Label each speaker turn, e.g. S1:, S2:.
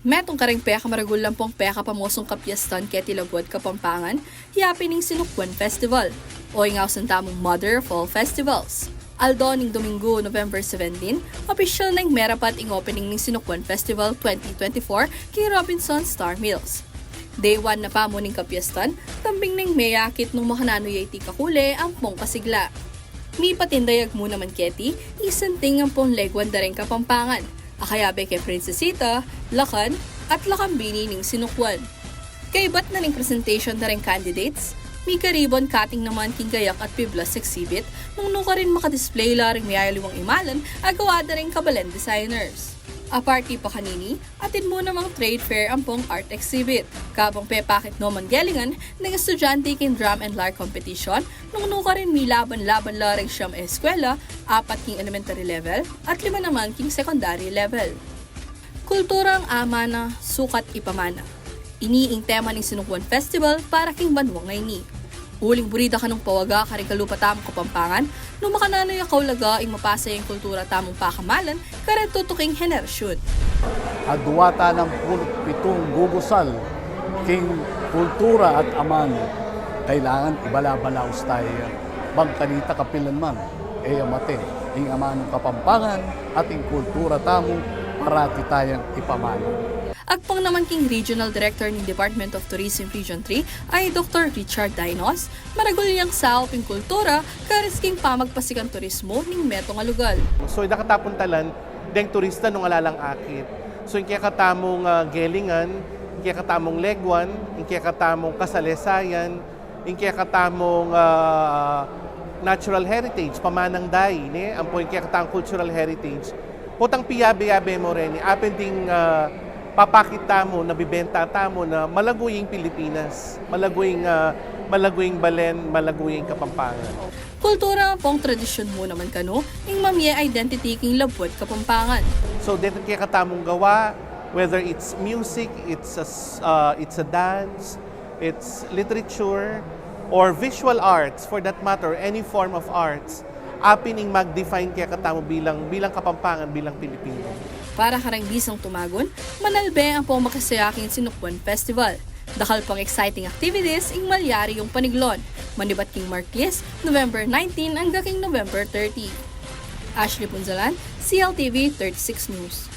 S1: Metong kareng peka maragulang pong peka pamosong kapyastan keti lagwad Kapampangan, hiyapi ning Sinukwan Festival, o ingaw sa tamong Mother Fall Festivals. Aldo ning Domingo, November 17, official nang merapat ing opening ning Sinukwan Festival 2024 kay Robinson Star Mills. Day 1 na pa mo ning kapyastan, kambing ning mayakit nung makananoy iti kakule ang pong kasigla. Mi patindayag mo naman keti, isanting ang pong legwan dareng Kapampangan, akayabe kay Princesita, Lakan, at Lakambini ning Sinukwan. Kay ba't na ning presentation na rin candidates? May karibon cutting naman king gayak at piblas exhibit nung nuka rin makadisplay laring may ayaliwang imalan agawada rin kabalen designers. Aparti pa kanini, atin mo namang trade fair ang pong art exhibit. Kapang pepakit no manggelingan ng estudyante king drum and lyre competition nung nuka rin may laban-laban laring siyam eskwela, 4 king elementary level at 5 naman king secondary level. Kulturang ama na sukat ipamana. Iniing tema ng Sinukwan Festival para king banwang ngayon. Uling burida ka nung pawaga karing kalupa tamong Kapampangan, nung makananoy akaw laga ing mapasa yung kultura tamong pakamalan karing tutuking henerasyon.
S2: Agwata ng 7 gugusal king kultura at aman, kailangan ibala-balaos tayo bangkanita kapilan man, amate, ing ama ng Kapampangan at ing kultura tamong parati tayong ipamana.
S1: Agpang naman king Regional Director ng Department of Tourism Region 3 ay Dr. Richard Dainos, maragul niyang sao ping kultura, karis king pamagpasikan turismo ning metong alugal.
S3: So, nakatapuntalan, deng turista nung alalang akit. So, yung kaya katamong gelingan, yung kaya katamong legwan, yung kaya katamong kasalesayan, yung kaya katamong natural heritage, pamanang day, ang po yung kaya katamong cultural heritage. Putang piyabe-yabe mo rin, apending papakita mo, nabibenta mo na malaguying Pilipinas, malaguying Balen, malaguying Kapampangan.
S1: Kultura pong tradisyon mo naman kano, ing mamye identity king labwat Kapampangan.
S3: So, dito kaya katamong gawa, whether it's music, it's a dance, it's literature, or visual arts, for that matter, any form of arts, apining mag-define kaya katamo bilang Kapampangan, bilang Pilipino.
S1: Para karang bisang tumagon, manalbe ang pong makasayaking Sinukwan Festival. Dakal pang exciting activities ing malyari yung paniglon. Manibat king Marquez, November 19 hanggang November 30. Ashley Punzalan, CLTV 36 News.